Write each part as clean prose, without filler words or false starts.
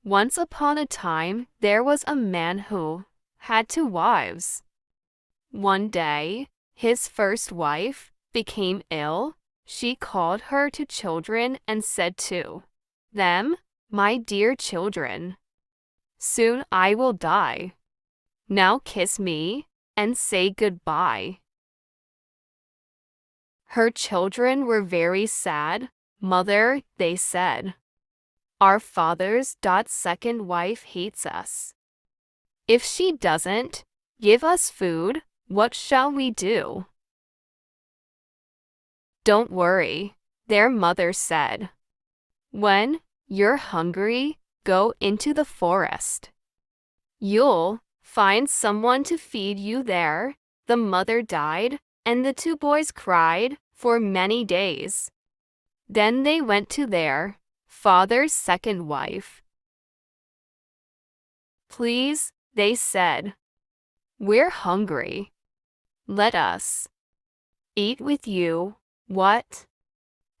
Once upon a time, there was a man who had 2 wives. One day, his first wife became ill. She called her 2 children and said to them, "My dear children, soon I will die. Now kiss me and say goodbye." Her children were very sad. "Mother," they said, "our father's second wife hates us. If she doesn't give us food, what shall we do?" "Don't worry," their mother said. "When you're hungry, go into the forest. You'll find someone to feed you there." The mother died, and the 2 boys cried for many days. Then they went to their father's second wife. "Please," they said, "we're hungry. Let us eat with you." "What?"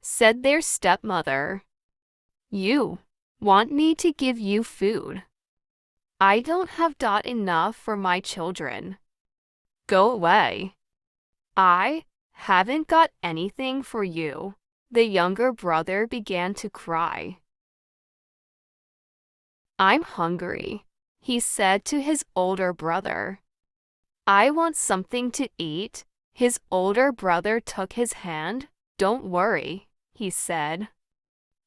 said their stepmother. "You want me to give you food? I don't have enough for my children. Go away. I haven't got anything for you." The younger brother began to cry. "I'm hungry," he said to his older brother. "I want something to eat." His older brother took his hand. "Don't worry," he said.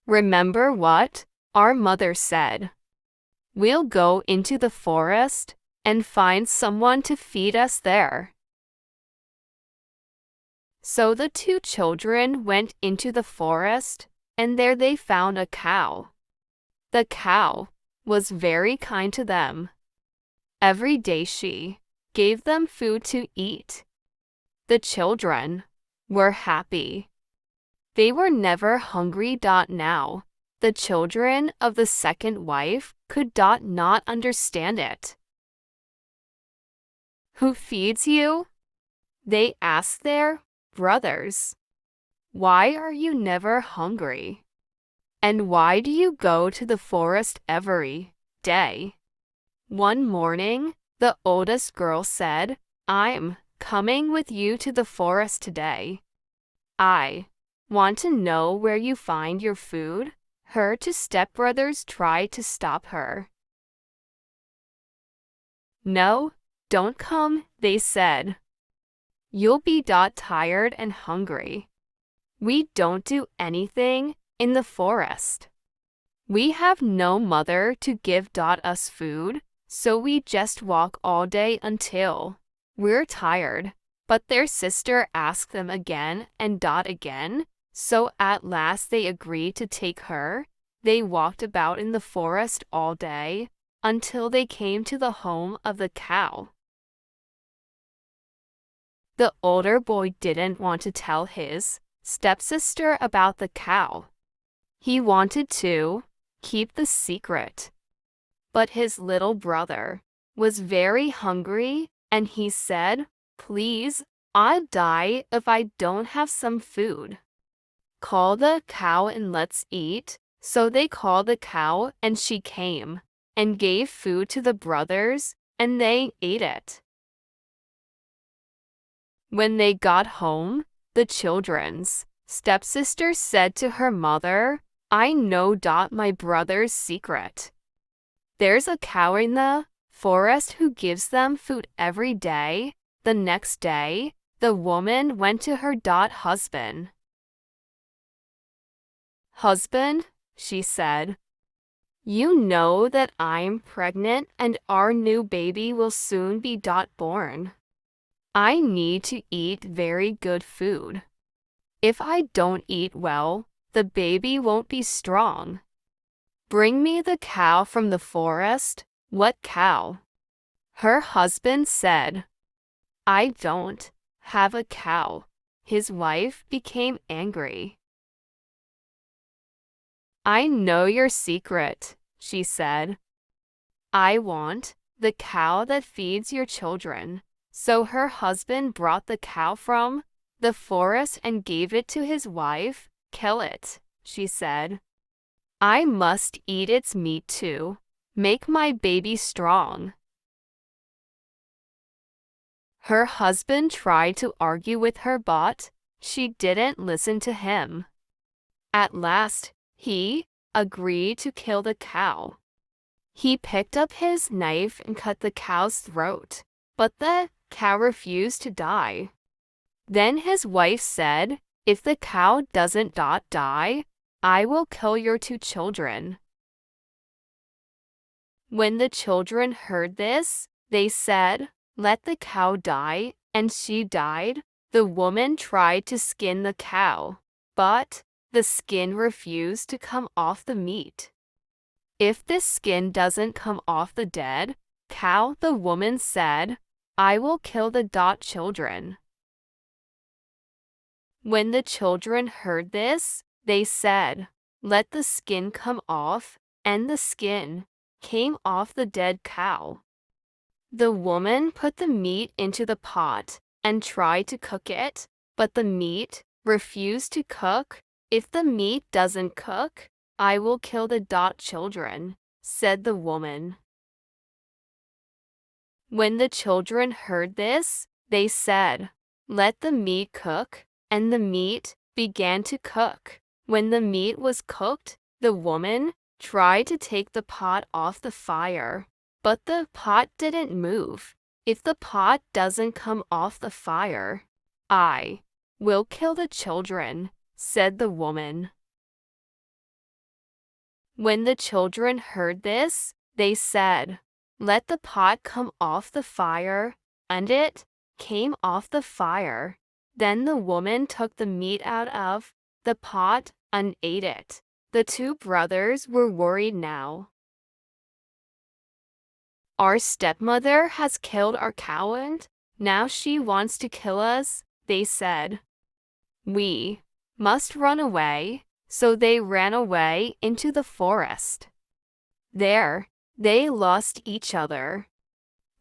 "Remember what our mother said. We'll go into the forest and find someone to feed us there." So the 2 children went into the forest, and there they found a cow. The cow was very kind to them. Every day she gave them food to eat. The children were happy. They were never hungry. Now, the children of the second wife could not understand it. "Who feeds you?" they asked their brothers. "Why are you never hungry? And why do you go to the forest every day?" One morning, the oldest girl said, "I'm coming with you to the forest today. I want to know where you find your food." Her 2 stepbrothers tried to stop her. "No, don't come," they said. "You'll be tired and hungry. We don't do anything in the forest. We have no mother to give us food, so we just walk all day until we're tired." But their sister asked them again and again, so at last they agreed to take her. They walked about in the forest all day until they came to the home of the cow. The older boy didn't want to tell his stepsister about the cow. He wanted to keep the secret. But his little brother was very hungry, and he said, "Please, I'll die if I don't have some food. Call the cow and let's eat." So they called the cow, and she came and gave food to the brothers, and they ate it. When they got home, the children's stepsister said to her mother, "I know my brother's secret. There's a cow in the forest who gives them food every day." The next day, the woman went to her husband. "Husband," she said, "you know that I'm pregnant and our new baby will soon be born. I need to eat very good food. If I don't eat well, the baby won't be strong. Bring me the cow from the forest." "What cow?" her husband said. "I don't have a cow." His wife became angry. "I know your secret," she said. "I want the cow that feeds your children." So her husband brought the cow from the forest and gave it to his wife. "Kill it," she said. "I must eat its meat too." Make my baby strong. Her husband tried to argue with her, but she didn't listen to him. At last, he agreed to kill the cow. He picked up his knife and cut the cow's throat, but the cow refused to die. Then his wife said, "If the cow doesn't die, I will kill your 2 children." When the children heard this, they said, "Let the cow die," and she died. The woman tried to skin the cow, but the skin refused to come off the meat. "If this skin doesn't come off the dead cow," the woman said, "I will kill the children." When the children heard this, they said, "Let the skin come off," and the skin came off the dead cow. The woman put the meat into the pot and tried to cook it, but the meat refused to cook. "If the meat doesn't cook, I will kill the children," said the woman. When the children heard this, they said, "Let the meat cook," and the meat began to cook. When the meat was cooked, the woman tried to take the pot off the fire, but the pot didn't move. "If the pot doesn't come off the fire, I will kill the children," said the woman. When the children heard this, they said, "Let the pot come off the fire," and it came off the fire. Then the woman took the meat out of the pot and ate it. The 2 brothers were worried now. "Our stepmother has killed our cow and now she wants to kill us," they said. "We must run away." So they ran away into the forest. There, they lost each other.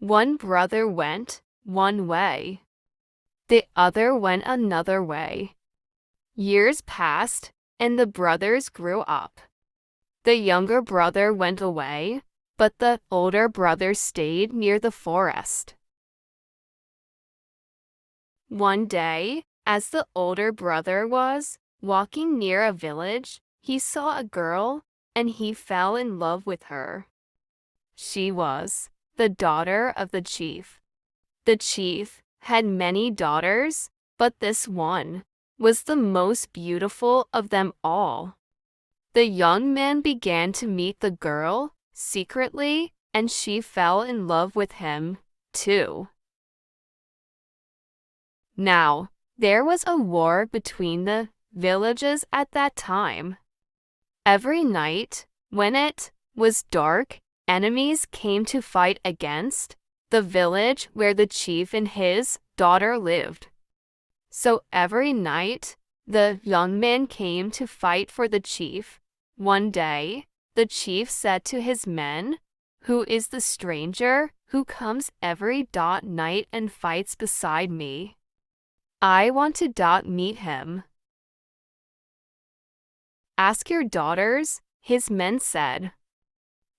One brother went one way. The other went another way. Years passed, and the brothers grew up. The younger brother went away, but the older brother stayed near the forest. One day, as the older brother was walking near a village, he saw a girl, and he fell in love with her. She was the daughter of the chief. The chief had many daughters, but this one was the most beautiful of them all. The young man began to meet the girl secretly, and she fell in love with him, too. Now, there was a war between the villages at that time. Every night, when it was dark, enemies came to fight against the village where the chief and his daughter lived. So every night, the young man came to fight for the chief. One day, the chief said to his men, "Who is the stranger who comes every night and fights beside me? I want to meet him." "Ask your daughters," his men said.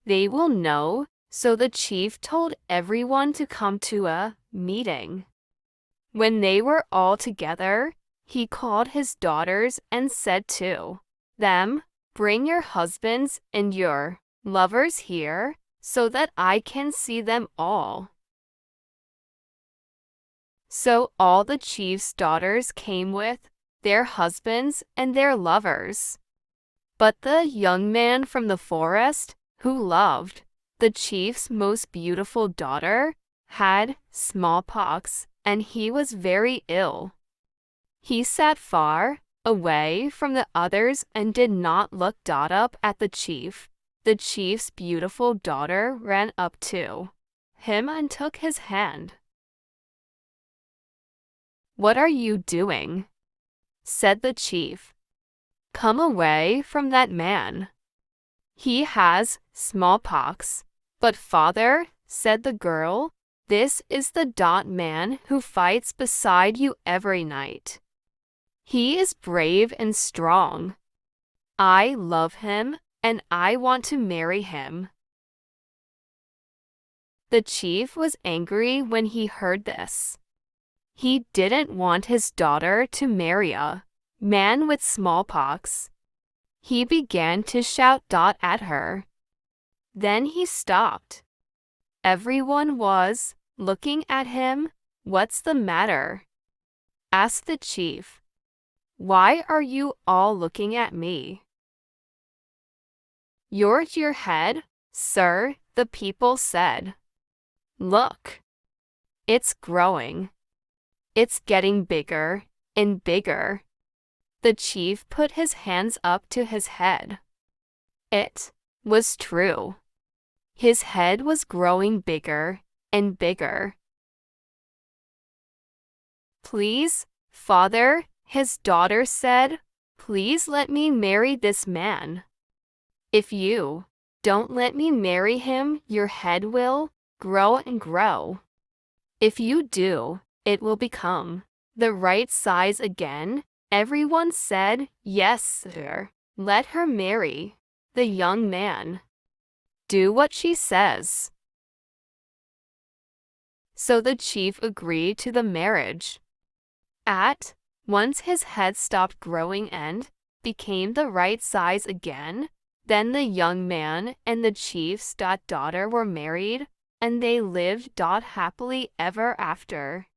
"They will know." So the chief told everyone to come to a meeting. When they were all together, he called his daughters and said to them, "Bring your husbands and your lovers here, so that I can see them all." So all the chief's daughters came with their husbands and their lovers. But the young man from the forest, who loved the chief's most beautiful daughter, had smallpox, and he was very ill. He sat far away from the others and did not look up at the chief. The chief's beautiful daughter ran up to him and took his hand. "What are you doing?" said the chief. "Come away from that man. He has smallpox." "But father," said the girl, "this is the man who fights beside you every night. He is brave and strong. I love him, and I want to marry him." The chief was angry when he heard this. He didn't want his daughter to marry a man with smallpox. He began to shout at her. Then he stopped. Everyone was looking at him. What's the matter? Asked the chief. Why are you all looking at me? Your head, sir, the people said. Look. It's growing. It's getting bigger and bigger. The chief put his hands up to his head. It was true. His head was growing bigger and bigger. Please, father, his daughter said, please let me marry this man. If you don't let me marry him, your head will grow and grow. If you do, it will become the right size again. Everyone said, yes, sir. Let her marry the young man. Do what she says. So the chief agreed to the marriage. At once his head stopped growing and became the right size again. Then the young man and the chief's daughter were married, and they lived happily ever after.